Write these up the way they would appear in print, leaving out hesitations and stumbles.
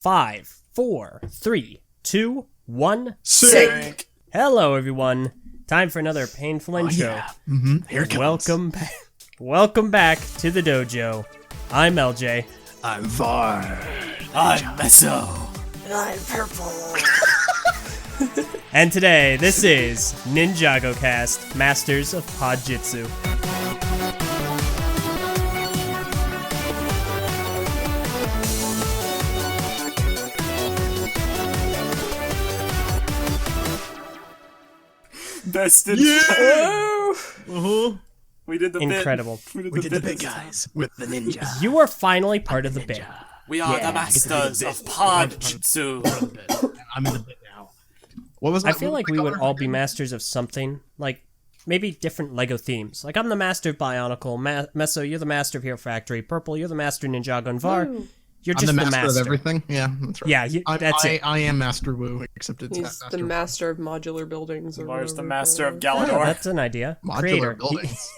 5, 4, 3, 2, 1. Sync. Hello, everyone. Time for another painful intro. Yeah. Here it comes. Welcome back to the dojo. I'm Eljay. I'm Var. I'm Meso. I'm Prpl. And today, this is NinjagoCast, Masters of Podjitsu. Best in We did the Incredible. bit. We did the bit, guys, with the ninja. You are finally part of the bit. We are the masters of Podjitsu. I'm in the bit now. What was that? I feel like we would all be masters of something, like maybe different Lego themes. Like I'm the master of Bionicle, Meso, you're the master of Hero Factory, Prpl, you're the master of Ninjago, and Var, you're just I'm the master of everything. Yeah, that's right. Yeah, that's it. I am Master Wu, except it's He's Master the master of modular buildings. Or Var's the whatever. master of Oh, Galador. that's an idea. modular Creator. buildings.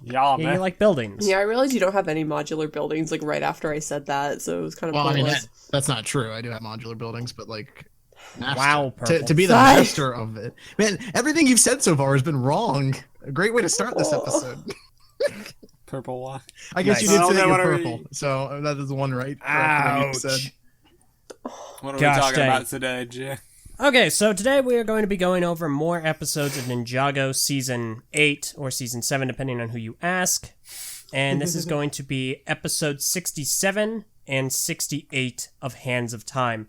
Yeah, Yeah, man. you like buildings. Yeah, I realized you don't have any modular buildings. Like right after I said that, so it was kind of Well, I mean pointless. that's not true. I do have modular buildings, but like, master, Wow, Prpl. to be the Sigh. master of it, man. Everything you've said so far has been wrong. A great way to start this episode. Purple one. I guess you Nice. did Oh, say that you're one already- purple, so that is one right. correct thing you said. What are Gosh we talking dang. about today, Jay? Okay, so today we are going to be going over more episodes of Ninjago Season 8 or Season 7, depending on who you ask. And this is going to be episode 67 and 68 of Hands of Time.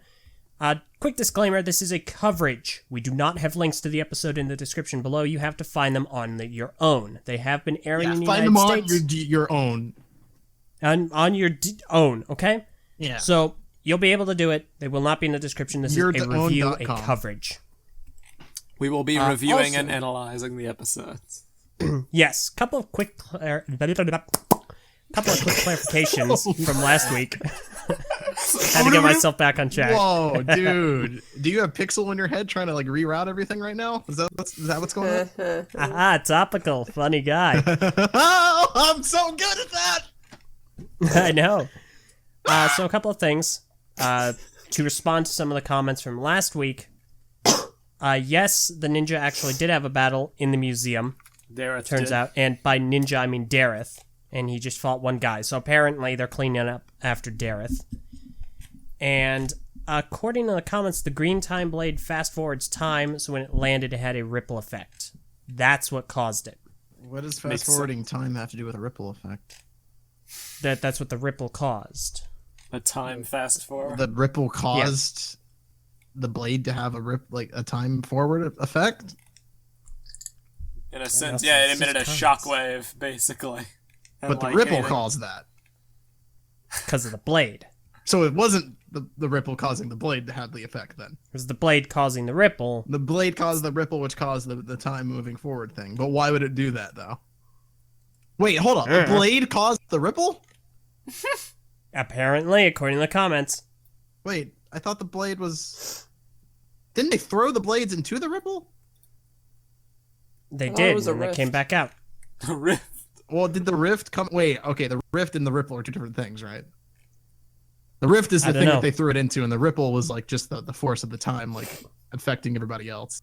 Quick disclaimer, this is a coverage. We do not have links to the episode in the description below. You have to find them on your own. They have been airing in the Find United them on States. your own. On your own, okay? Yeah. So, you'll be able to do it. They will not be in the description. This is a review, a yourdown.com. We coverage. will be reviewing also- and analyzing the episodes. Yes, couple of quick clarifications from last week. Had to get myself back on track. Whoa, dude! Do you have Pixel in your head trying to like reroute everything right now? Is that what's going on? Aha, topical, funny guy. Oh, I'm so good at that. I know. So a couple of things. To respond to some of the comments from last week. Yes, the ninja actually did have a battle in the museum. There it Turns out, and by ninja I mean Dareth, and he just fought one guy. So apparently they're cleaning up after Dareth. And according to the comments, the green time blade fast forwards time, so when it landed, it had a ripple effect. That's what caused it. What does Makes fast forwarding time have to do with a ripple effect? That's what the ripple caused. A time fast forward. The ripple caused the blade to have a time forward effect. In a sense, that's yeah, it just emitted a comments. shockwave, basically. And But the like, ripple it- caused that. Because of the blade. So it wasn't the ripple causing the blade to have the effect then. It was the blade causing the ripple. The blade caused the ripple, which caused the time moving forward thing. But why would it do that, though? Wait, hold on. The blade caused the ripple? Apparently, according to the comments. Wait, I thought the blade was... Didn't they throw the blades into the ripple? They thought did, it was a and they rift. came back out. The rift. Well, did the rift come... Wait, okay, the rift and the ripple are two different things, right? The rift is I the don't thing know. that they threw it into, and the ripple was like just the force of the time, like affecting everybody else.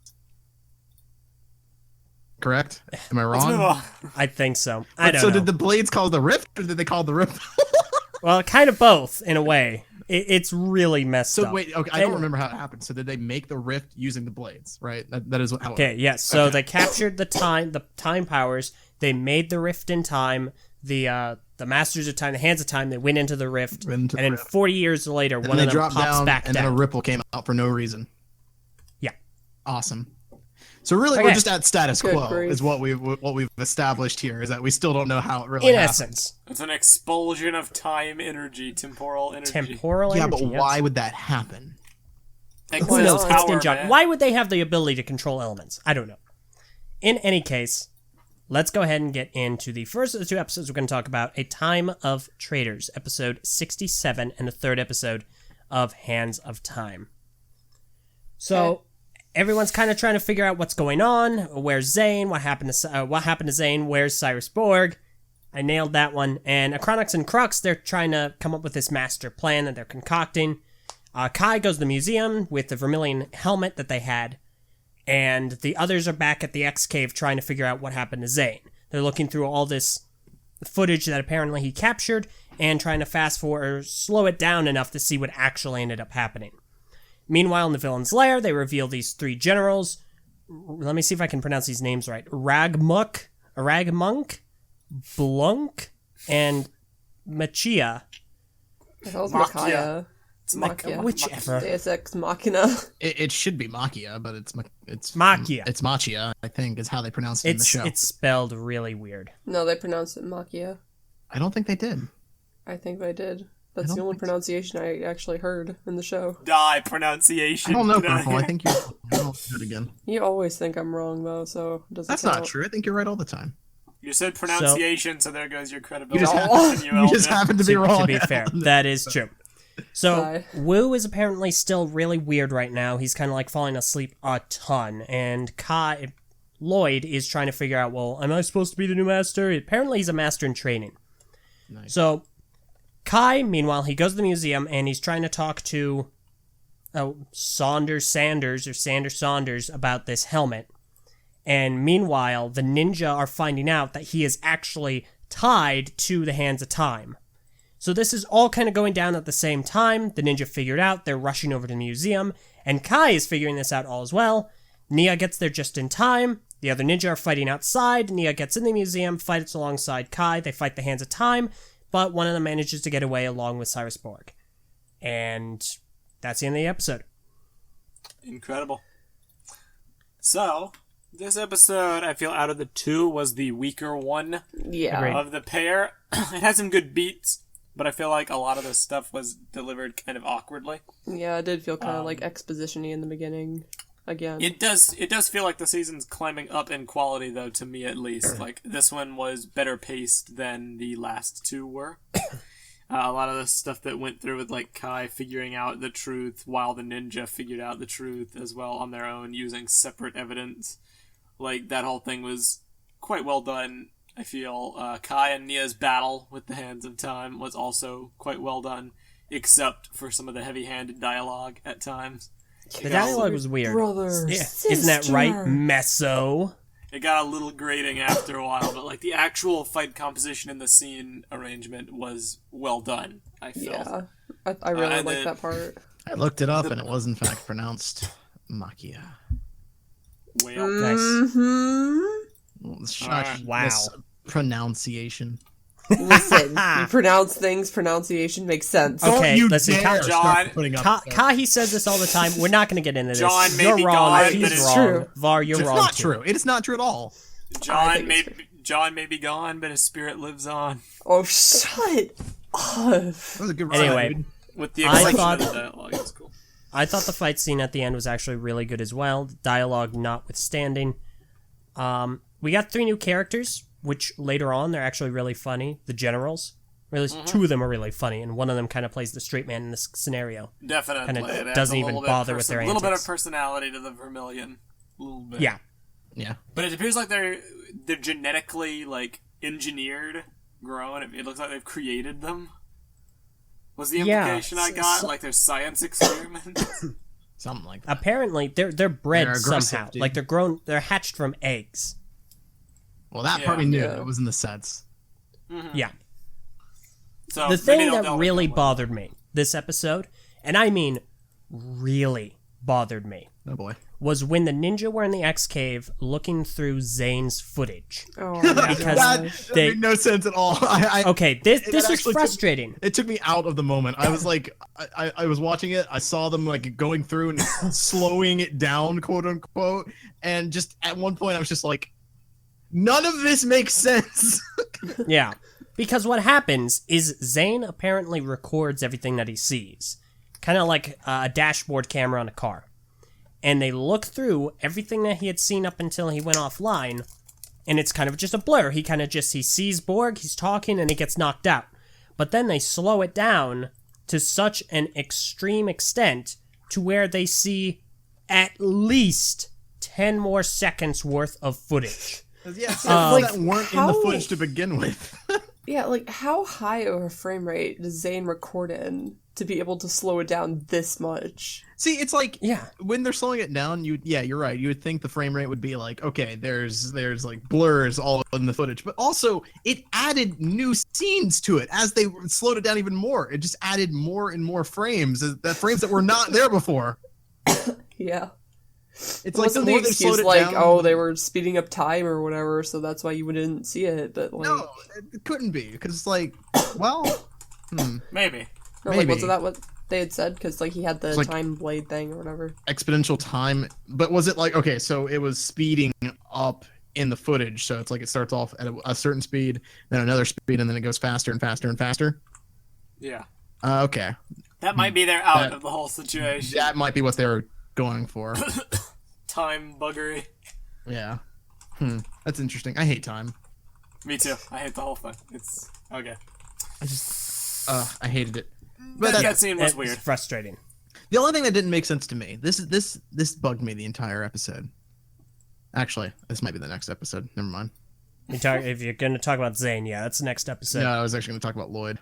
Correct? Am I Let's move wrong? on. I think so. I don't So know. did the blades cause the rift, or did they call the ripple? Well, kind of both, in a way. It's really messed So up. wait, okay, I don't And- remember how it happened. So did they make the rift using the blades, right? That is how. Okay, yes. So they captured the time powers. They made the rift in time. The Masters of Time, the Hands of Time, they went into the rift. Into the and then rift. 40 years later, And one they of them dropped pops down, back and then a down. ripple came out for no reason. Yeah. Awesome. So really, Okay. we're just at status Good quo, grief. is what we've established here. Is that we still don't know how it really In happened. essence. It's an expulsion of time energy, temporal energy. Temporal Yeah, energy. but yes. why would that happen? Excess Who knows? It's power, Ninjago. man. Why would they have the ability to control elements? I don't know. In any case, let's go ahead and get into the first of the two episodes we're going to talk about, A Time of Traders, episode 67, and the third episode of Hands of Time. So, everyone's kind of trying to figure out what's going on. Where's Zane? What happened to Zane? Where's Cyrus Borg? I nailed that one. And Achronix and Crux, they're trying to come up with this master plan that they're concocting. Kai goes to the museum with the vermilion helmet that they had. And the others are back at the X Cave trying to figure out what happened to Zane. They're looking through all this footage that apparently he captured and trying to fast forward or slow it down enough to see what actually ended up happening. Meanwhile, in the villain's lair, they reveal these 3 generals. Let me see if I can pronounce these names right. Ragmunk, Blunk, and Machia. I thought it was Machia. Machia. It's Machia. Whichever. Deus Ex Machina. It should be Machia, but it's Machia. It's Machia, I think, is how they pronounce it in the show. It's spelled really weird. No, they pronounced it Machia. I don't think they did. I think they did. That's don't the only think so. pronunciation I actually heard in the show. Die pronunciation. I don't know, Prpl. I think you're. I'll do it again. You always think I'm wrong, though, so it doesn't That's count. not true. I think you're right all the time. You said pronunciation, so there goes your credibility. You just, Oh. you just happen to be wrong. To be fair, that is true. So, Sigh. Wu is apparently still really weird right now. He's kind of like falling asleep a ton. And Lloyd is trying to figure out, well, am I supposed to be the new master? Apparently he's a master in training. Nice. So, Kai, meanwhile, he goes to the museum and he's trying to talk to Sanders about this helmet. And meanwhile, the ninja are finding out that he is actually tied to the Hands of Time. So this is all kind of going down at the same time. The ninja figured out, they're rushing over to the museum, and Kai is figuring this out all as well. Nia gets there just in time. The other ninja are fighting outside. Nia gets in the museum, fights alongside Kai. They fight the Hands of Time, but one of them manages to get away along with Cyrus Borg. And that's the end of the episode. Incredible. So, this episode, I feel out of the 2, was the weaker one Yeah. Agreed. of the pair. It had some good beats, but I feel like a lot of this stuff was delivered kind of awkwardly. Yeah, it did feel kind of like exposition-y in the beginning. Again. It does feel like the season's climbing up in quality, though, to me at least. Like, this one was better paced than the last 2 were. A lot of the stuff that went through with, like, Kai figuring out the truth while the ninja figured out the truth as well on their own using separate evidence. Like, that whole thing was quite well done, I feel. Kai and Nia's battle with the Hands of Time was also quite well done, except for some of the heavy-handed dialogue at times. The dialogue was weird. Brother, Yeah. Isn't that right, Meso? It got a little grating after a while, but like the actual fight composition and the scene arrangement was well done, I felt. Yeah. I really and like then- that part. I looked it up, and it was in fact pronounced Machia. Well, Nice. Mm-hmm. Shush, Wow. Pronunciation. Listen, you pronounce things, pronunciation makes sense. Okay, Don't you listen, dare John- start putting up. Kahi says this all the time. We're not going to get into this. John may You're be wrong. gone, but He's it's wrong. true. Var, you're It's wrong. not too. true. It is not true at all. I John think it's may be gone, but his spirit lives on. Oh, shut up. That was a good ride, Anyway. dude. With the I exception thought- of the dialogue, it's cool. I thought the fight scene at the end was actually really good as well. Dialogue notwithstanding. We got 3 new characters, which later on they're actually really funny. The generals. Or at least 2 of them are really funny, and one of them kind of plays the straight man in this scenario. Definitely. Kinda It adds doesn't a even little bit bother with their A little bit of antics. personality to the Vermilion. A little bit. Yeah. Yeah. But it appears like they're genetically, like, engineered, grown. It looks like they've created them. Was the Yeah, implication I got? Like they're science experiments? Something like that. Apparently, they're bred They're aggressive, somehow. dude. Like they're hatched from eggs. Well, that part we Yeah. knew. Yeah. It was in the sets. Yeah. So The maybe thing they'll that delve really into it. bothered me this episode, and I mean really bothered me, Oh boy. was when the ninja were in the X cave looking through Zane's footage. Oh, Because That they- made no sense at all. Okay, this It was actually took- frustrating. It took me out of the moment. I was like, I was watching it. I saw them like going through and slowing it down, quote unquote. And just at one point, I was just like, none of this makes sense. Yeah. Because what happens is Zane apparently records everything that he sees. Kind of like a dashboard camera on a car. And they look through everything that he had seen up until he went offline, and it's kind of just a blur. He sees Borg, he's talking, and he gets knocked out. But then they slow it down to such an extreme extent to where they see at least 10 more seconds worth of footage. Yeah, like, that weren't in the how- footage to begin with. Yeah, like, how high of a frame rate does Zane record in to be able to slow it down this much? See, it's like Yeah. when they're slowing it down, you're right. You would think the frame rate would be like, okay, there's like blurs all in the footage, but also it added new scenes to it as they slowed it down even more. It just added more and more frames, frames that were not there before. Yeah. It's like the Wasn't more the they slowed excuse it like, down. oh, they were speeding up time or whatever, so that's why you didn't see it, but like... No, it couldn't be because it's like, well, Maybe. Or, like, maybe. wasn't that what they had said? Because, like, he had the It's like- time blade thing or whatever. exponential time. But was it like, okay, so it was speeding up in the footage, so it's like it starts off at a certain speed, then another speed, and then it goes faster and faster and faster. Yeah. Okay, That might be their out That- of the whole situation. that might be what they were going for. Time buggery. Yeah. That's interesting. I hate time. Me too. I hate the whole thing. It's okay. I hated it. But But that scene was It's weird. frustrating. the only thing that didn't make sense to me, this bugged me the entire episode. Actually, this might be the next episode. Never mind. If you're going to talk about Zane, yeah, that's the next episode. No, I was actually going to talk about Lloyd.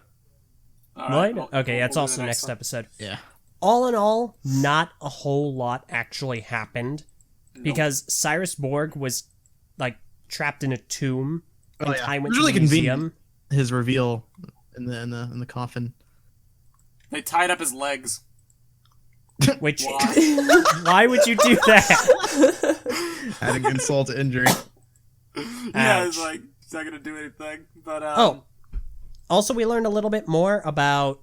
All right, What? we'll- Okay, that's we'll do also the next one. episode. Yeah. All in all, not a whole lot actually happened because Cyrus Borg was like trapped in a tomb and Oh, yeah. Ty It went was to really the convenient. museum. His reveal in the coffin. They tied up his legs. Which Why? why would you do that? Adding insult to injury. Yeah, it's Ouch. like he's not gonna do anything. But Oh, also we learned a little bit more about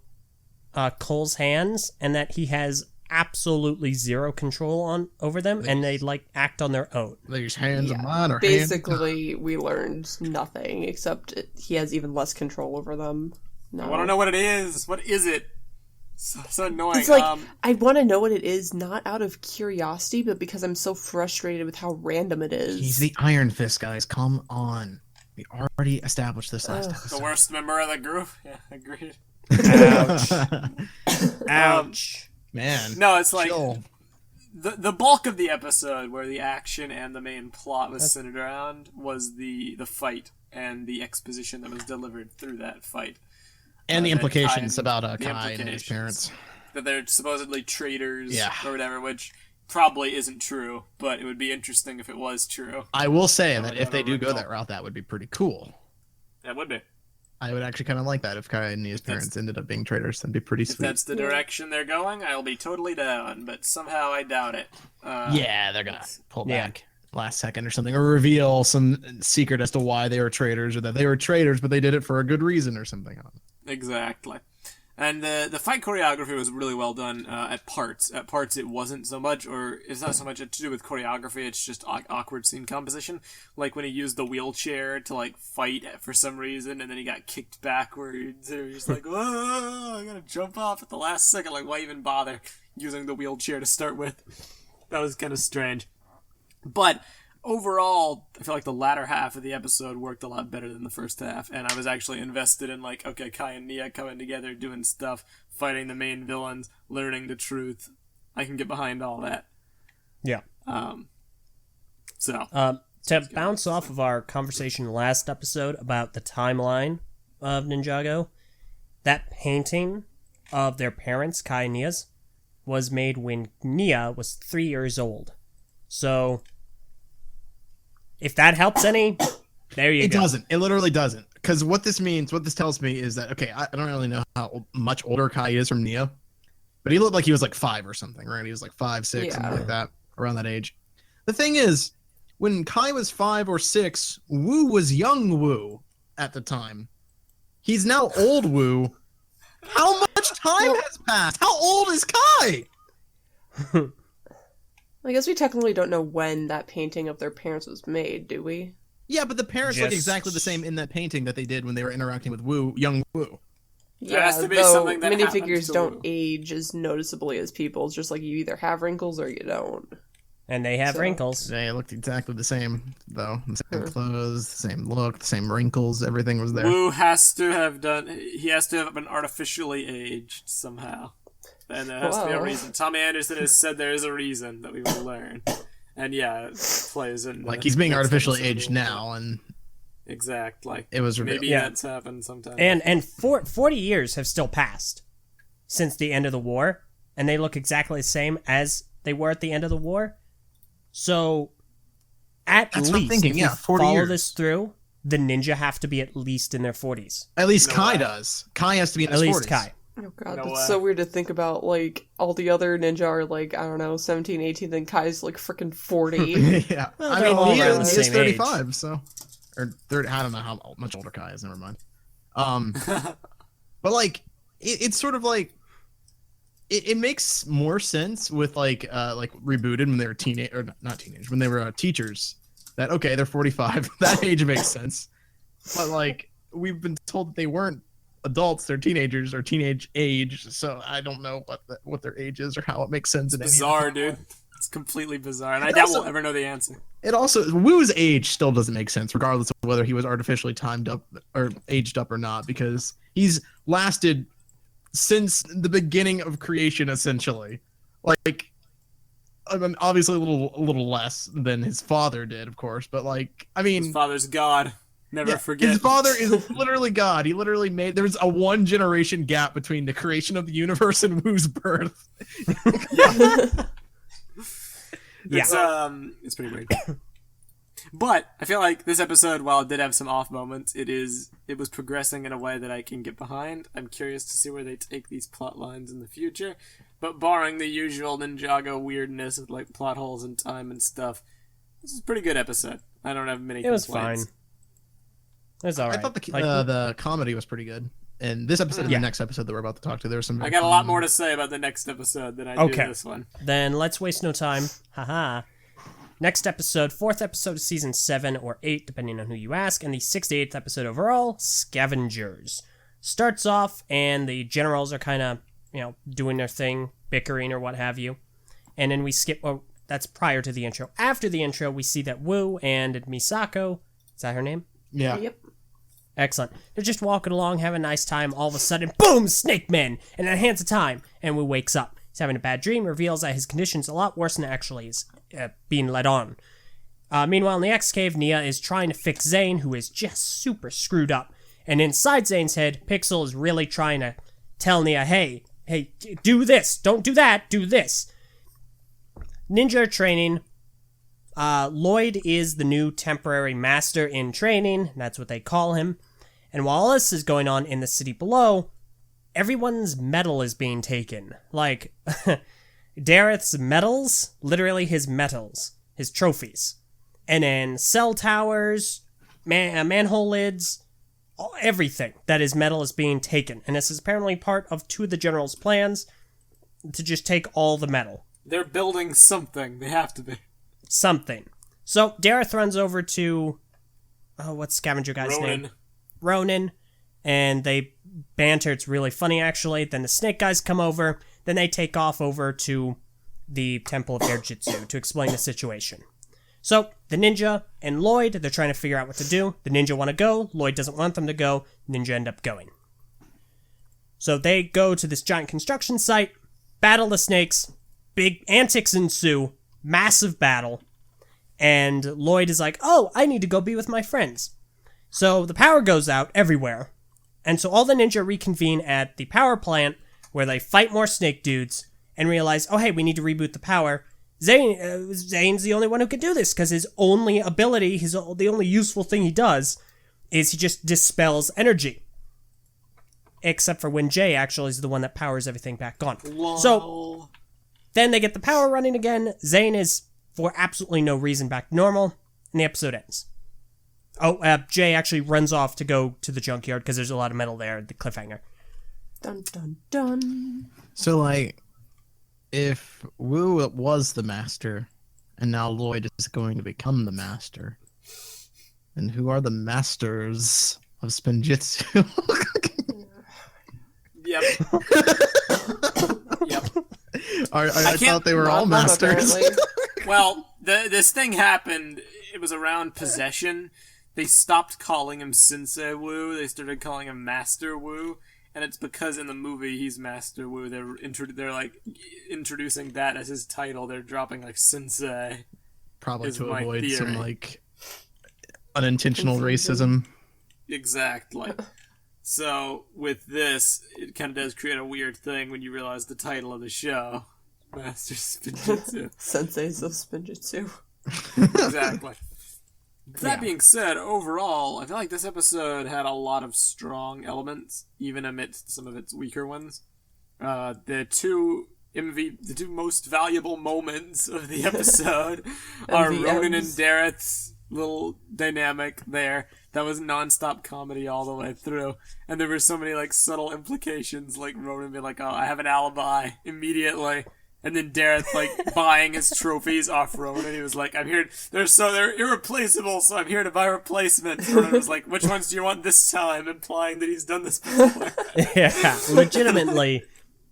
Cole's hands and that he has absolutely zero control over them, and they like act on their own. These hands of Yeah. mine are Basically, we learned nothing, except he has even less control over them. No. I want to know what it is. What is it? So annoying. It's like, I want to know what it is, not out of curiosity, but because I'm so frustrated with how random it is. He's the Iron Fist, guys. Come on. We already established this last the episode. worst member of the group. Yeah, agreed. Ouch. Ouch. Man. No, it's like chill. the bulk of the episode, where the action and the main plot was centered around, was the fight and the exposition that was delivered through that fight. And the that implications Kai- about the Kai and his implications. parents. That they're supposedly traitors Yeah. or whatever, which probably isn't true, but it would be interesting if it was true. I will say that would if they have a do go result. that route, that would be pretty cool. That would be. I would actually kind of like that if Kai and his parents ended up being traitors. That'd be pretty If sweet. that's the direction they're going, I'll be totally down, but somehow I doubt it. Yeah, they're gonna pull Yeah. back last second or something, or reveal some secret as to why they were traitors, or that they were traitors, but they did it for a good reason or something. Exactly. And the fight choreography was really well done at parts. At parts, it wasn't so much, or it's not so much to do with choreography, it's just awkward scene composition. Like when he used the wheelchair to, like, fight for some reason, and then he got kicked backwards, and he was just like, oh, I'm gonna jump off at the last second. Like, why even bother using the wheelchair to start with? That was kind of strange. But overall, I feel like the latter half of the episode worked a lot better than the first half, and I was actually invested in, like, okay, Kai and Nia coming together, doing stuff, fighting the main villains, learning the truth. I can get behind all that. Yeah. So, To bounce off of our conversation last episode about the timeline of Ninjago, that painting of their parents, Kai and Nia's, was made when Nia was 3 years old. So, if that helps any, there you It go. doesn't. It literally doesn't. Because what this means, what this tells me is that, okay, I don't really know how much older Kai is from Nia, but he looked like he was like 5 or something, right? He was like 5, 6, something Yeah. like that, around that age. The thing is, when Kai was 5 or 6, Wu was young Wu at the time. He's now old Wu. How much time has passed? How old is Kai? I guess we technically don't know when that painting of their parents was made, do we? Yeah, but the parents look Just- exactly the same in that painting that they did when they were interacting with Wu, young Wu. There has to be though something that happens minifigures to don't Wu. age as noticeably as people. It's just like you either have wrinkles or you don't. And they have So- wrinkles. They looked exactly the same, though. The same clothes, the same look, the same wrinkles. Everything was there. Wu has to have he has to have been artificially aged somehow. And there has to be a Whoa. reason. Tommy Anderson has said there is a reason that we will learn. And yeah, it plays in Like he's being next artificially episode. aged now, and exact. Like It was maybe Yeah. that's happened sometime. And 40 years have still passed since the end of the war, and they look exactly the same as they were at the end of the war. So, at That's what I'm least, thinking, if yeah, we 40 follow years. this through, the ninja have to be at least in their 40s. At least No Kai way. does. Kai has to be in At his least 40s. Kai. Oh god, No that's way. so weird to think about. Like, all the other ninja are like, I don't know, 17, 18, then Kai's like freaking 40. Yeah. Well, I they're mean, all he around the is same age. 35, so. Or 30, I don't know how much older Kai is, never mind. But, like, it's sort of like. It makes more sense with, like rebooted when they were teenage, or not teenage, when they were teachers. That, okay, they're 45. That age makes sense. But, like, we've been told that they weren't adults, they're teenagers or teenage age, so I don't know what their age is or how it makes sense. It's in any bizarre, dude. It's completely bizarre, and I It doubt also- we'll ever know the answer. It also, Wu's age still doesn't make sense, regardless of whether he was artificially timed up or aged up or not, because he's lasted since the beginning of creation, essentially. Like, I mean, obviously a little less than his father did, of course, but like, I mean, His father's God. Never yeah, forget. his father is literally God. He literally made. There's a 1 generation gap between the creation of the universe and Wu's birth. Yeah. It's pretty weird. But I feel like this episode, while it did have some off moments, it was progressing in a way that I can get behind. I'm curious to see where they take these plot lines in the future. But barring the usual Ninjago weirdness of like plot holes and time and stuff, this is a pretty good episode. I don't have many It was complaints. fine. It was alright. I thought the comedy was pretty good. And this episode and Yeah. the next episode that we're about to talk to, there was some. I got a lot more to say about the next episode than I do Okay. this one. Then let's waste no time. Haha. Next episode, 4th episode of season 7 or 8, depending on who you ask, and the 68th episode overall, Scavengers. Starts off, and the generals are kind of, doing their thing, bickering or what have you. And then we skip, that's prior to the intro. After the intro, we see that Wu and Misako, is that her name? Yeah. Yep. Excellent. They're just walking along, having a nice time. All of a sudden, boom, Snake Man! And in a hands of time, and Wu wakes up. He's having a bad dream, reveals that his condition's a lot worse than it actually is being led on. Meanwhile, in the X-Cave, Nia is trying to fix Zane, who is just super screwed up. And inside Zane's head, Pixel is really trying to tell Nia, hey, do this, don't do that, do this. Ninja training. Lloyd is the new temporary master in training, that's what they call him. And while all this is going on in the city below, everyone's medal is being taken. Like, Dareth's medals, literally his medals, his trophies. And then cell towers, manhole lids, everything that is metal is being taken. And this is apparently part of 2 of the general's plans to just take all the metal. They're building something. They have to be. Something. So Dareth runs over to, what's scavenger guy's name? Ronan. And they banter. It's really funny, actually. Then the snake guys come over. Then they take off over to the Temple of Airjitsu to explain the situation. So the ninja and Lloyd, they're trying to figure out what to do. The ninja want to go. Lloyd doesn't want them to go. Ninja end up going. So they go to this giant construction site, battle the snakes, big antics ensue, massive battle, and Lloyd is like, oh, I need to go be with my friends. So the power goes out everywhere, and so all the ninja reconvene at the power plant, where they fight more snake dudes, and realize, oh hey, we need to reboot the power. Zane's the only one who can do this, because his only ability, the only useful thing he does, is he just dispels energy. Except for when Jay actually is the one that powers everything back on. Lol. So, then they get the power running again. Zane is, for absolutely no reason, back to normal, and the episode ends. Jay actually runs off to go to the junkyard, because there's a lot of metal there, the cliffhanger. Dun dun dun. So, like, if Wu was the master, and now Lloyd is going to become the master, then who are the masters of Spinjitzu? Yep. Yep. I thought they were all Not masters. apparently. Well, this thing happened. It was around possession. They stopped calling him Sensei Wu. They started calling him Master Wu, and it's because in the movie he's Master Wu. They're like introducing that as his title. They're dropping like Sensei. Probably Is to my avoid some theory. like Unintentional Confusion. racism. Exactly. So with this, it kind of does create a weird thing when you realize the title of the show, Masters of Spinjitzu. Senseis of Spinjitzu. Exactly. That being said, overall, I feel like this episode had a lot of strong elements, even amidst some of its weaker ones. The two most valuable moments of the episode are Ronan and Dareth's little dynamic there. That was non-stop comedy all the way through. And there were so many, like, subtle implications, like Ronan being like, oh, I have an alibi, immediately. And then Dareth, like, buying his trophies off Ronan. He was like, I'm here, they're irreplaceable, so I'm here to buy replacements. Ronan was like, which ones do you want this time? Implying that he's done this before. Yeah, legitimately,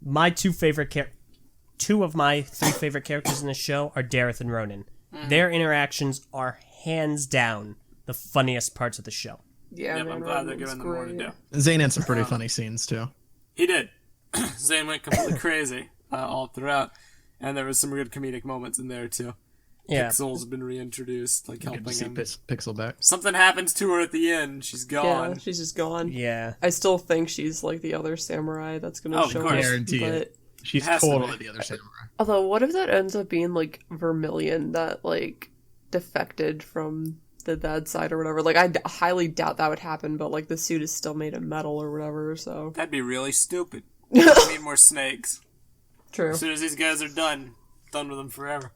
my two of my three favorite characters in the show are Dareth and Ronan. Their interactions are hands down the funniest parts of the show. Yeah, Yep, man, I'm glad they're giving them more to do. Zane had some pretty funny scenes too. He did. Zane went completely crazy all throughout, and there was some good comedic moments in there too. Yeah. Pixel's been reintroduced, like Good helping to see him. Pixel back. Something happens to her at the end. She's gone. Yeah, she's just gone. Yeah. I still think she's like the other samurai that's gonna Oh, show of course. up. Guarantee But it. She's Has to totally be. the other samurai. although, what if that ends up being like Vermilion that like defected from the bad side or whatever? Like, I highly doubt that would happen. But like, the suit is still made of metal or whatever. So That'd be really stupid. I need more snakes. true. As soon as these guys are done with them forever.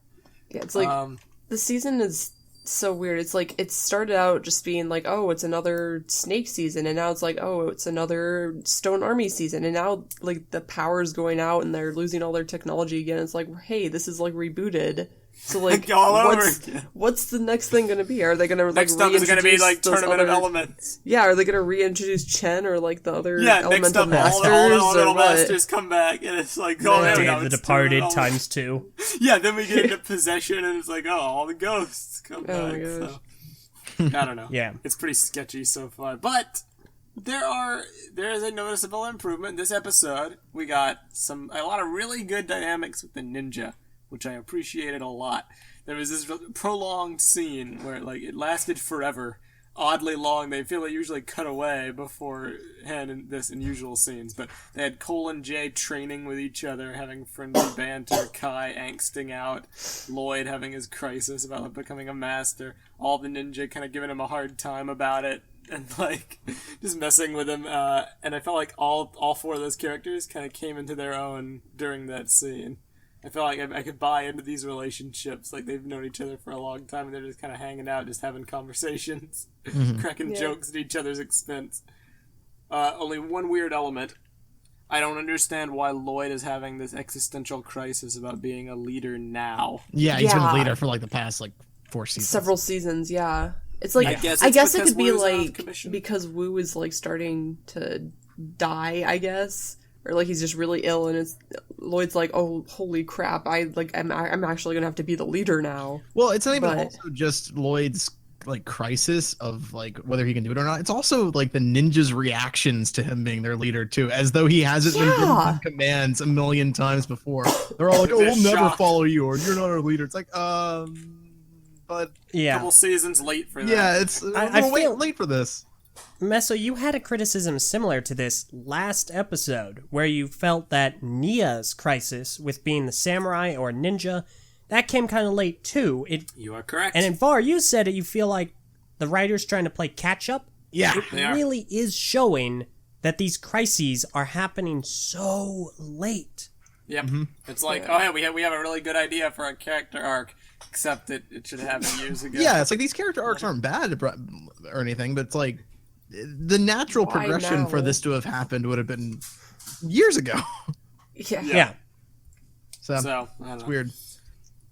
Yeah, it's like the season is so weird. It's like it started out just being like, oh, it's another snake season, and now it's like, oh, it's another Stone Army season, and now like the power's going out and they're losing all their technology again. It's like, hey, this is like rebooted. So like, All over again. what's the next thing gonna be? Are they gonna like Next up is going to be reintroduce like those Tournament of other- Elements. Yeah, are they gonna reintroduce Chen or like the other Yeah, next elemental up masters all the or elemental what? masters come back, and it's like, oh, Yeah. there we Day go. of the it's Departed Tournament of Elements. *2. Yeah, then we get into Possession, and it's like, oh, all the ghosts come Oh back. my So. I don't know. Yeah. It's pretty sketchy so far. But there is a noticeable improvement. This episode, we got a lot of really good dynamics with the ninja, which I appreciated a lot. There was this prolonged scene where it lasted forever. Oddly long. They feel they usually cut away beforehand in this unusual scenes, but they had Cole and Jay training with each other, having friendly banter, Kai angsting out, Lloyd having his crisis about becoming a master, all the ninja kind of giving him a hard time about it, and just messing with him, and I felt like all four of those characters kind of came into their own during that scene. I feel like I could buy into these relationships. Like, they've known each other for a long time, and they're just kind of hanging out, just having conversations, cracking jokes at each other's expense. Only one weird element. I don't understand why Lloyd is having this existential crisis about being a leader now. Yeah, he's been Yeah. a leader for the past 4 seasons. Several seasons, yeah. It's like I guess I it's guess it because could be Wu's out of like commission. because Wu is starting to die, I guess, or he's just really ill, and it's Lloyd's like, oh, holy crap, I'm actually gonna have to be the leader now. Well, it's not even But- also just Lloyd's crisis of whether he can do it or not. It's also the ninjas' reactions to him being their leader too, as though he hasn't been Yeah. given commands a million times before. They're all like, "Oh, They're we'll never shocked. follow you, or you're not our leader." It's like, but Yeah. Couple seasons late for that. yeah, it's I we're feel- late for this. Meso, you had a criticism similar to this last episode, where you felt that Nia's crisis with being the samurai or ninja, that came kind of late too. You are correct. And in VAR, you said it, you feel like the writer's trying to play catch up. Yeah, It They are. really is showing that these crises are happening so late. Yep. It's like, oh yeah, we have a really good idea for a character arc, except that it should have happened years ago. yeah. It's these character arcs aren't bad or anything, but it's the natural Why progression now? for this to have happened would have been years ago. Yeah. Yeah. So, So I don't know. weird.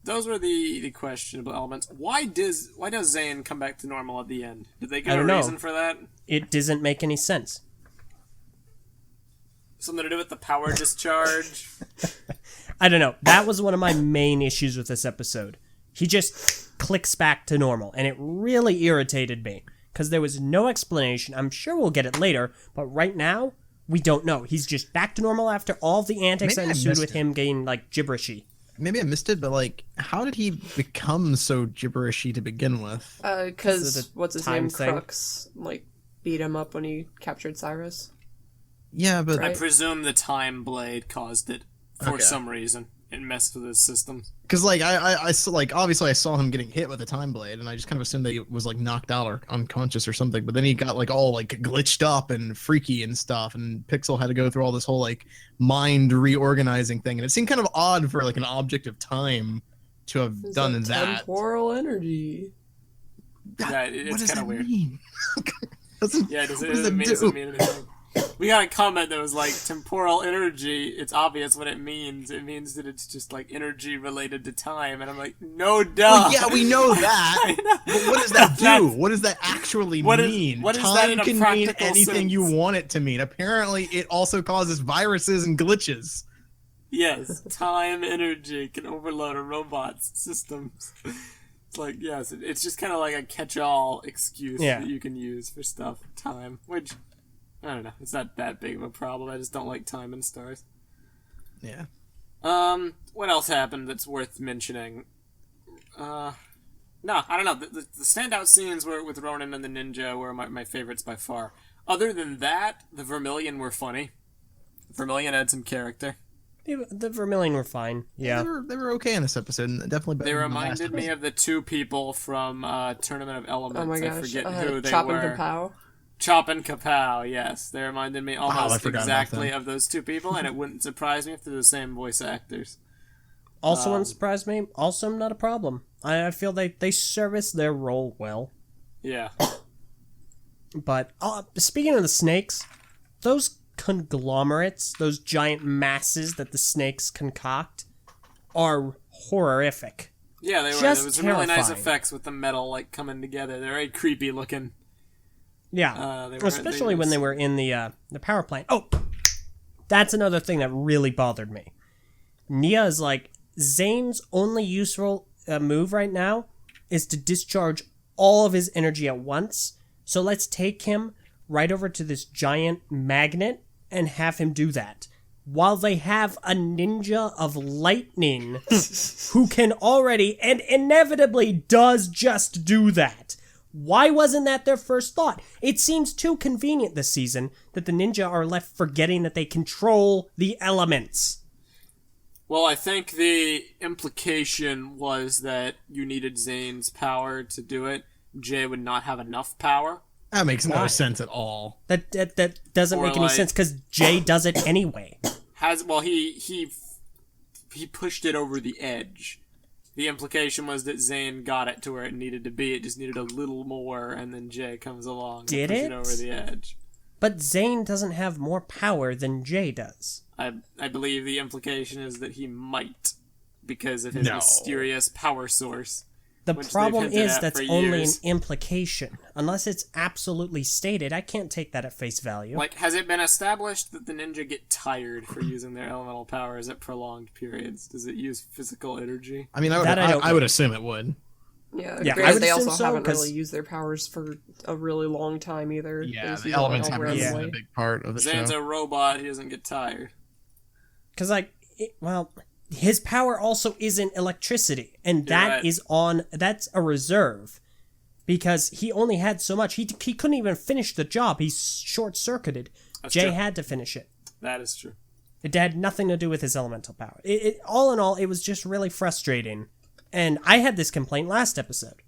Those were the questionable elements. Why does Zane come back to normal at the end? Did they I give a don't know. reason for that? It doesn't make any sense. Something to do with the power discharge? I don't know. That was one of my main issues with this episode. He just clicks back to normal, and it really irritated me because there was no explanation. I'm sure we'll get it later, but right now, we don't know. He's just back to normal after all the antics Maybe that I ensued missed with it. him getting gibberishy. maybe I missed it, but like, how did he become so gibberishy to begin with? Because what's his time name? thing? Crux like beat him up when he captured Cyrus. Yeah, but I presume the time blade caused it for Okay. some reason. It messed with his systems. because like I saw, like obviously I saw him getting hit with a time blade, and I just kind of assumed that he was like knocked out or unconscious or something. But then he got like all like glitched up and freaky and stuff, and Pixel had to go through all this whole like mind reorganizing thing, and it seemed kind of odd for like an object of time to have It's done like that. temporal energy. Yeah, What it's does kind of that weird. mean? Yeah, does what it, does doesn't it mean, do? doesn't mean anything. We got a comment that was like, temporal energy, it's obvious what it means. It means that it's just like energy related to time. And I'm like, no, duh. Well, yeah, we know that. I know. But what does that do? That's- What does that actually What is- mean? what is Time that in a can mean practical anything you sense? want it to mean. Apparently, it also causes viruses and glitches. Yes, time energy can overload a robot's systems. It's like, yes, it's just kind of like a catch-all excuse that you can use for stuff. Time, which, I don't know, it's not that big of a problem. I just don't like time and stars. Yeah. What else happened that's worth mentioning? No, I don't know. The standout scenes were with Ronin and the ninja were my favorites by far. Other than that, the Vermilion were funny. Vermilion had some character. The Vermilion were fine. Yeah. They were okay in this episode, and definitely better They than the last reminded me episode. of the two people from Tournament of Elements. Oh my I gosh. forget who they Chop were. and Kapow. Chop and Kapow, yes. They reminded me I almost forgot about exactly them. of those two people, and it wouldn't surprise me if they're the same voice actors. Also wouldn't surprise me. Also not a problem. I feel they service their role well. Yeah. But speaking of the snakes, those conglomerates, those giant masses that the snakes concoct, are horrific. Yeah, they were. Just There was some really nice terrifying. effects with the metal like coming together. They're very creepy looking. Yeah, They were- especially when they were in the power plant. Oh, that's another thing that really bothered me. Nia is like, Zane's only useful move right now is to discharge all of his energy at once. So let's take him right over to this giant magnet and have him do that. While they have a ninja of lightning who can already and inevitably does just do that. Why wasn't that their first thought? It seems too convenient this season that the ninja are left forgetting that they control the elements. Well, I think the implication was that you needed Zane's power to do it. Jay would not have enough power. That makes no Why? sense at all. That doesn't Or make any like- sense because Jay does it anyway. He pushed it over the edge. The implication was that Zane got it to where it needed to be. It just needed a little more, and then Jay comes along Did and pushes it? it over the edge. But Zane doesn't have more power than Jay does. I believe the implication is that he might, because of his No. mysterious power source. The Which they've problem hinted is at that's for only an years. implication. Unless it's absolutely stated, I can't take that at face value. Like, has it been established that the ninja get tired for using their elemental powers at prolonged periods? Does it use physical energy? I mean, I would, That I don't I would assume it would. Yeah, Yeah, I granted, would they assume also so, haven't 'cause- really used their powers for a really long time either. They Yeah, just the use it, like, elements all haven't really been randomly. a big part of the Zane's show. a robot, he doesn't get tired. Because, his power also isn't electricity. And You're right. that's a reserve. Because he only had so much. He couldn't even finish the job. He's short-circuited. That's Jay true. had to finish it. That is true. It had nothing to do with his elemental power. All in all, it was just really frustrating. And I had this complaint last episode.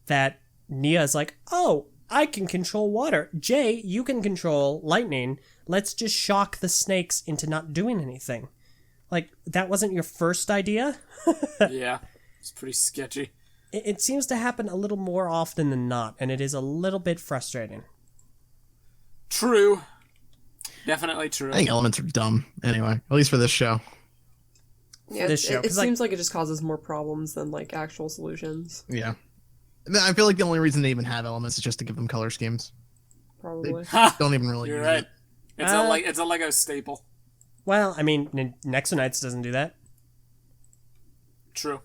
That Nia is like, oh, I can control water. Jay, you can control lightning. Let's just shock the snakes into not doing anything. Like, that wasn't your first idea? Yeah, it's pretty sketchy. It seems to happen a little more often than not, and it is a little bit frustrating. True. Definitely true. I think elements are dumb. Anyway, at least for this show. Yeah, This show, it 'cause, like- seems like it just causes more problems than like actual solutions. Yeah. I mean, I feel like the only reason they even have elements is just to give them color schemes. Probably. Ha! Don't even really You're use right. it. It's a Lego staple. Well, I mean, Nexonites doesn't do that. True.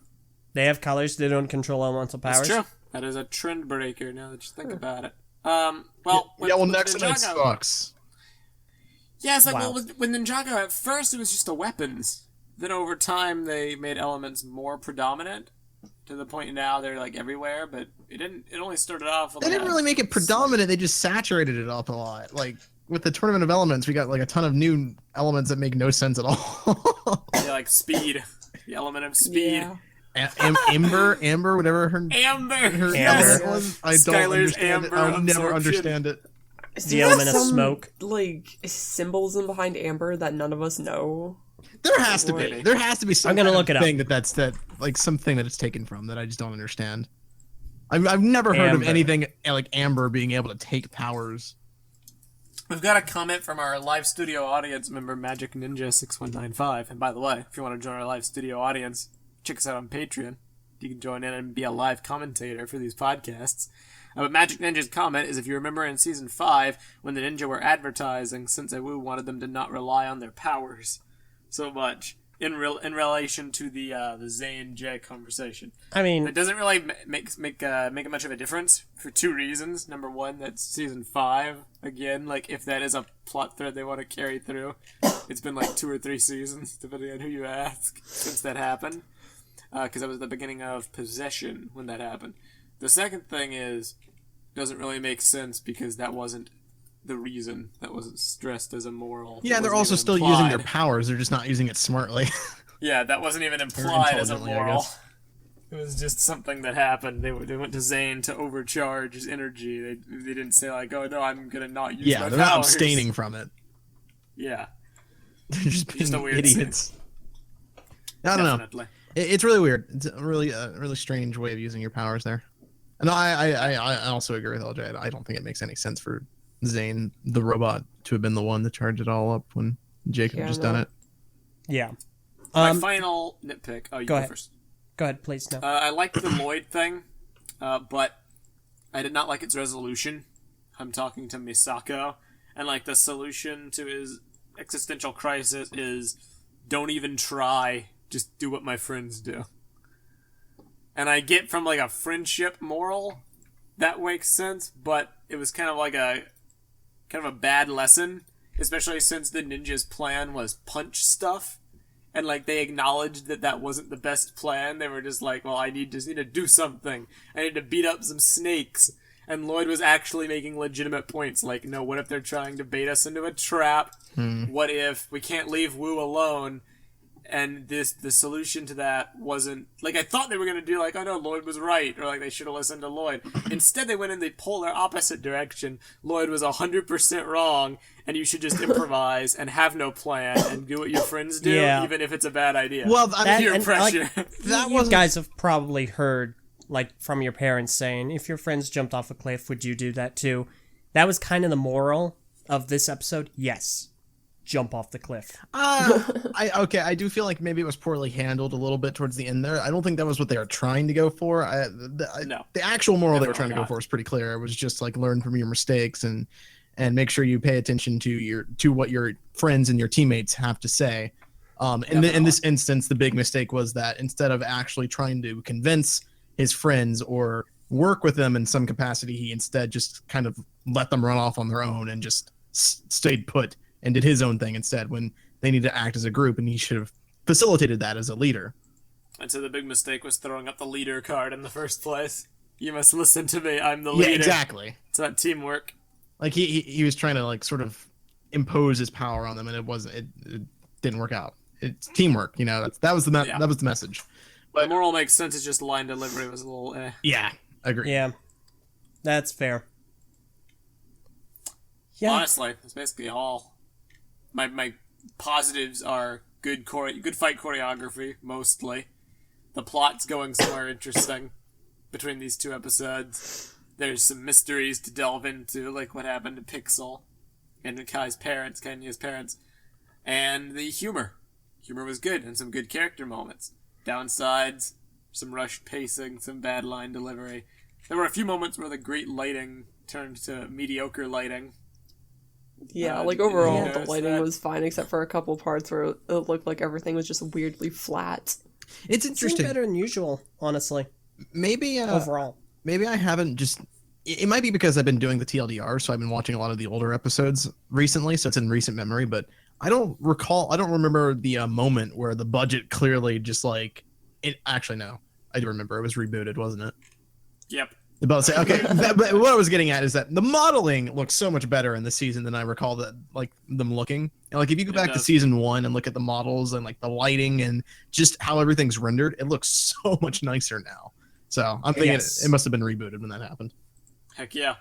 They have colors, they don't control elemental powers. That's true. That is a trend breaker now that you think about it. Well, with Nexonite Ninjago- sucks. Yeah, it's like, Wow. well, with Ninjago, at first it was just the weapons. then over time they made elements more predominant to the point now they're like everywhere. But it didn't. It only started off. They didn't really make it predominant. They just saturated it up a lot. Like with the Tournament of Elements, we got like a ton of new elements that make no sense at all. Yeah, like speed, the element of speed. Yeah. Amber, whatever her Yes. was. I don't Skylar's understand amber it. I'll never absorption. understand it. The element of Some, smoke. like, symbolism behind amber that none of us know. There has to be. Maybe. There has to be some I'm gonna kind look of it up. thing that like something that it's taken from that I just don't understand. I've never heard of Amber. anything like Amber being able to take powers. We've got a comment from our live studio audience member, Magic Ninja 6195. And by the way, if you want to join our live studio audience, check us out on Patreon. You can join in and be a live commentator for these podcasts. But Magic Ninja's comment is, if you remember in Season 5, when the ninja were advertising, Sensei Wu wanted them to not rely on their powers so much in relation to the Zay and Jay conversation. I mean, It doesn't really make much of a difference for two reasons. Number one, that's Season 5. Again, like, if that is a plot thread they want to carry through, it's been like 2 or 3 seasons, depending on who you ask, since that happened. Because that was the beginning of Possession when that happened. The second thing is, doesn't really make sense because that wasn't the reason. That wasn't stressed as a moral. Yeah, That they're wasn't also even still implied. using their powers. They're just not using it smartly. Yeah, that wasn't even implied as a intelligently, I moral. guess. It was just something that happened. They went to Zane to overcharge his energy. They didn't say like, oh no, I'm gonna not use Yeah, my they're not powers. abstaining from it. Yeah, They're just Just a being weird idiots. I don't know. definitely. It's really weird. It's a really strange way of using your powers there. And I also agree with Eljay. I don't think it makes any sense for Zane, the robot, to have been the one to charge it all up when Jacob Yeah, just no. done it. yeah. My final nitpick. Oh, you go ahead. first. Go ahead, please. No. I liked the Lloyd thing, but I did not like its resolution. I'm talking to Misako, and like the solution to his existential crisis is don't even try, just do what my friends do. And I get from like a friendship moral that makes sense, but it was kind of like a bad lesson, especially since the ninja's plan was punch stuff. And like they acknowledged that wasn't the best plan. They were just like, well, I just need to do something. I need to beat up some snakes. And Lloyd was actually making legitimate points. Like, no, what if they're trying to bait us into a trap? What if we can't leave Wu alone? And the solution to that wasn't like I thought they were gonna do. Like, oh no, Lloyd was right, or like they should have listened to Lloyd. Instead, they went in the polar opposite direction. Lloyd was 100% wrong, and you should just improvise and have no plan and do what your friends do, Yeah. even if it's a bad idea. Well, Peer and, pressure. that you wasn't. guys have probably heard, like, from your parents saying, if your friends jumped off a cliff, would you do that too? That was kind of the moral of this episode. Yes. Jump off the cliff. I do feel like maybe it was poorly handled a little bit towards the end there. I don't think that was what they were trying to go for. No. The actual moral they were Definitely trying to go not. for is pretty clear. It was just like learn from your mistakes and make sure you pay attention to what your friends and your teammates have to say. In this instance, the big mistake was that instead of actually trying to convince his friends or work with them in some capacity, he instead just kind of let them run off on their own and just stayed put and did his own thing instead when they need to act as a group, and he should have facilitated that as a leader. And so the big mistake was throwing up the leader card in the first place. You must listen to me. I'm the leader. Yeah, exactly. It's not teamwork. Like he was trying to like sort of impose his power on them, and it didn't work out. It's teamwork, you know. That was the message. The moral makes sense. It's just line delivery was a little eh. Yeah, agree. Yeah. That's fair. Yeah. Honestly, that's basically all. My positives are good fight choreography, mostly. The plot's going somewhere interesting between these two episodes. There's some mysteries to delve into, like what happened to Pixel and Kenya's parents. And the humor. Humor was good, and some good character moments. Downsides, some rushed pacing, some bad line delivery. There were a few moments where the great lighting turned to mediocre lighting. Yeah, like overall, yeah, the it's lighting that- was fine except for a couple parts where it looked like everything was just weirdly flat. It's Seemed interesting. better than usual, honestly, Maybe overall. maybe I haven't just. It might be because I've been doing the TLDR, so I've been watching a lot of the older episodes recently, so it's in recent memory. But I don't remember the moment where the budget clearly just like it. Actually, no, I do remember. It was rebooted, wasn't it? Yep. About to say, okay, but what I was getting at is that the modeling looks so much better in this season than I recall that like them looking. And, like if you go back to season 1 and look at the models and like the lighting and just how everything's rendered, it looks so much nicer now. So I'm thinking it must have been rebooted when that happened. Heck yeah.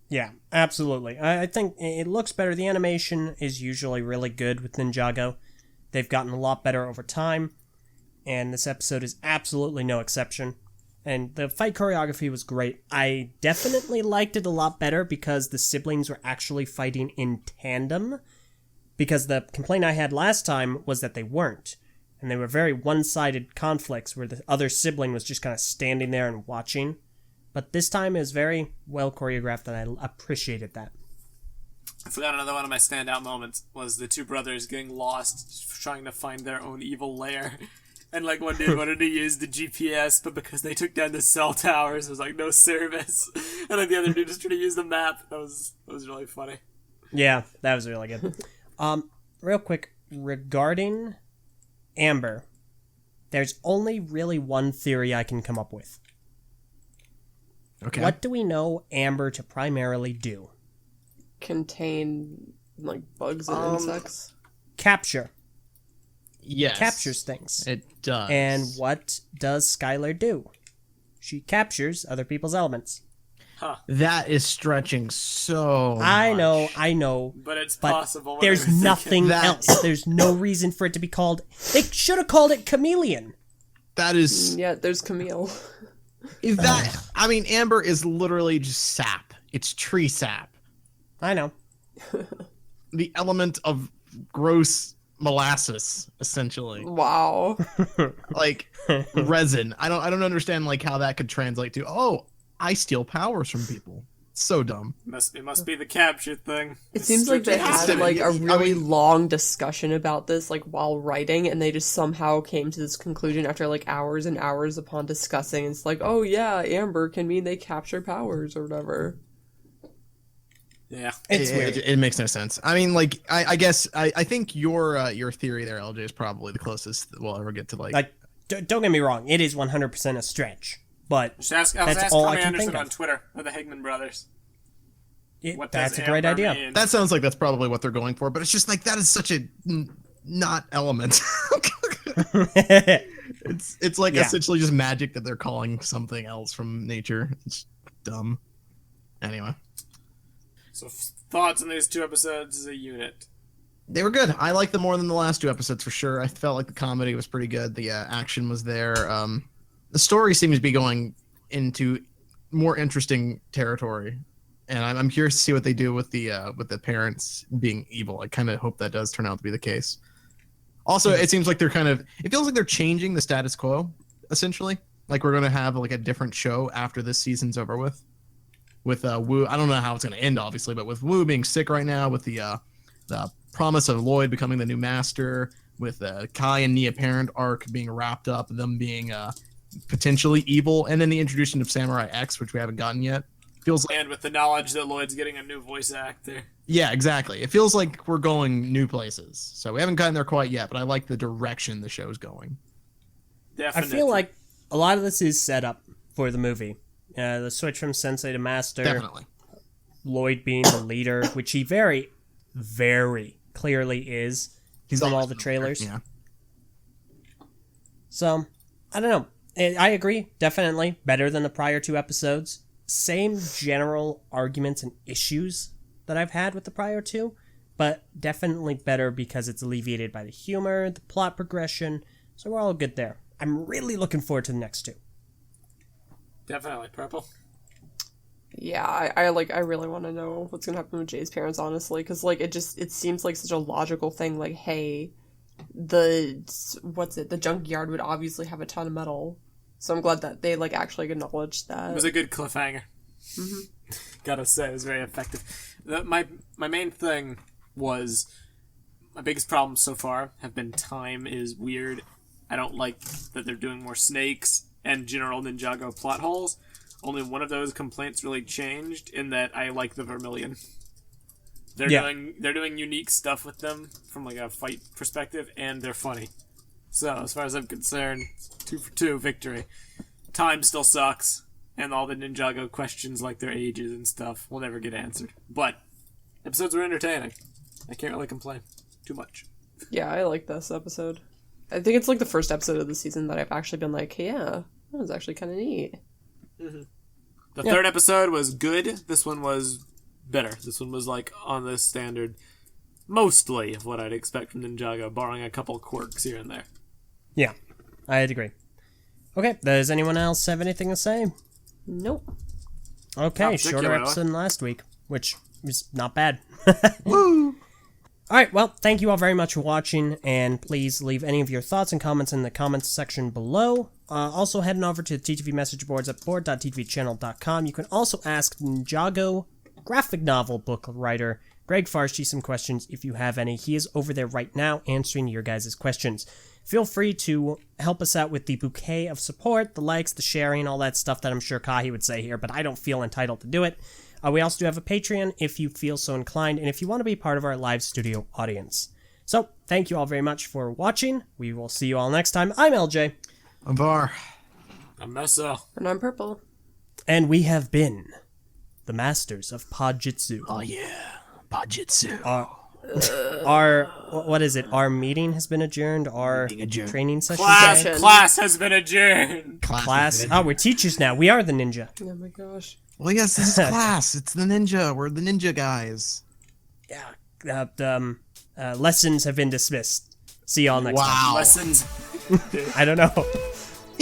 Yeah, absolutely. I think it looks better. The animation is usually really good with Ninjago. They've gotten a lot better over time, and this episode is absolutely no exception. And the fight choreography was great. I definitely liked it a lot better because the siblings were actually fighting in tandem. Because the complaint I had last time was that they weren't. And they were very one-sided conflicts where the other sibling was just kind of standing there and watching. But this time it was very well choreographed and I appreciated that. I forgot another one of my standout moments was the two brothers getting lost trying to find their own evil lair. And, like, one dude wanted to use the GPS, but because they took down the cell towers, there was, like, no service. And, like, the other dude was trying to use the map. That was really funny. Yeah, that was really good. Real quick, regarding Amber, there's only really one theory I can come up with. Okay. What do we know Amber to primarily do? Contain, like, bugs and insects? Capture. Yes. Captures things. It does. And what does Skylar do? She captures other people's elements. Huh. That is stretching so much. I know. But it's possible. There's nothing else. There's no reason for it to be called... They should have called it Chameleon. That is... Yeah, there's Camille. I mean, Amber is literally just sap. It's tree sap. I know. The element of gross... molasses, essentially. Wow. Like resin. I don't understand like how that could translate to, oh, I steal powers from people. So dumb. It must be the capture thing. It seems like they had like a really long discussion about this like while writing, and they just somehow came to this conclusion after like hours and hours upon discussing. It's like, oh yeah, Amber can mean they capture powers or whatever. Yeah, it's weird. It makes no sense. I mean, like, I guess I think your theory there, LJ, is probably the closest that we'll ever get to like. Don't get me wrong, it is 100% a stretch, but ask that's all I can Anderson think of on Twitter or the Hegman brothers. That's a great idea. Mean? That sounds like that's probably what they're going for, but it's just like that is such a not element. It's like essentially just magic that they're calling something else from nature. It's dumb. Anyway. So thoughts on these two episodes as a unit? They were good. I liked them more than the last two episodes for sure. I felt like the comedy was pretty good. The action was there. The story seems to be going into more interesting territory, and I'm curious to see what they do with the parents being evil. I kind of hope that does turn out to be the case. Also, it seems like it feels like they're changing the status quo, essentially. Like we're going to have like a different show after this season's over with. With Wu, I don't know how it's going to end, obviously, but with Wu being sick right now, with the promise of Lloyd becoming the new master, with Kai and Nia Parent arc being wrapped up, them being potentially evil, and then the introduction of Samurai X, which we haven't gotten yet. Feels like, and with the knowledge that Lloyd's getting a new voice actor. Yeah, exactly. It feels like we're going new places. So we haven't gotten there quite yet, but I like the direction the show's going. Definitely. I feel like a lot of this is set up for the movie. The switch from Sensei to Master. Definitely. Lloyd being the leader, which he very, very clearly is. He's from all the trailers. Yeah. So, I don't know. I agree. Definitely better than the prior two episodes. Same general arguments and issues that I've had with the prior two, but definitely better because it's alleviated by the humor, the plot progression. So we're all good there. I'm really looking forward to the next two. Definitely. Prpl. Yeah, I really want to know what's gonna happen with Jay's parents, honestly, because like it seems like such a logical thing. Like, hey, the junkyard would obviously have a ton of metal, so I'm glad that they like actually acknowledged that. It was a good cliffhanger. Mm-hmm. Gotta say, it was very effective. My main thing was my biggest problem so far have been time is weird. I don't like that they're doing more snakes and general Ninjago plot holes. Only one of those complaints really changed in that I like the Vermilion. They're Yeah. doing unique stuff with them from like a fight perspective, and they're funny. So as far as I'm concerned, 2 for 2 victory. Time still sucks, and all the Ninjago questions like their ages and stuff will never get answered. But episodes were entertaining. I can't really complain too much. Yeah, I like this episode. I think it's like the first episode of the season that I've actually been like, hey, yeah, that was actually kind of neat. The third episode was good. This one was better. This one was like on the standard, mostly of what I'd expect from Ninjago, barring a couple quirks here and there. Yeah, I'd agree. Okay, does anyone else have anything to say? Nope. Okay, Not shorter particularly. episode than last week, which is not bad. Woo! Alright, well, thank you all very much for watching, and please leave any of your thoughts and comments in the comments section below. Also, heading over to the TTV message boards at board.tvchannel.com. You can also ask Ninjago graphic novel book writer Greg Farshi some questions if you have any. He is over there right now answering your guys' questions. Feel free to help us out with the bouquet of support, the likes, the sharing, all that stuff that I'm sure Kahi would say here, but I don't feel entitled to do it. We also do have a Patreon if you feel so inclined, and if you want to be part of our live studio audience. So, thank you all very much for watching. We will see you all next time. I'm Eljay. I'm Var. I'm Meso. And I'm Prpl. And we have been the masters of Podjitsu. Oh yeah, Bajitsu. Our what is it? Our meeting has been adjourned. Our Meeting adjourned. training session. Class has been adjourned. Class. Oh, we're teachers now. We are the ninja. Oh my gosh. Well, yes, this is class. It's the ninja. We're the ninja guys. Yeah. Lessons have been dismissed. See y'all next time. Wow. Lessons. I don't know.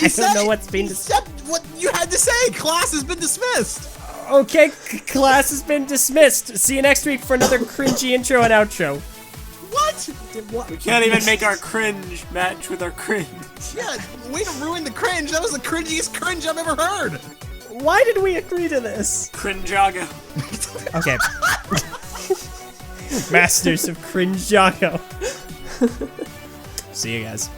I don't know what's being said what you had to say. Class has been dismissed. Okay, class has been dismissed. See you next week for another cringy intro and outro. What? We can't even make our cringe match with our cringe. Yeah, way to ruin the cringe. That was the cringiest cringe I've ever heard. Why did we agree to this? Crinjago. Okay. Masters of Crinjago. See you guys.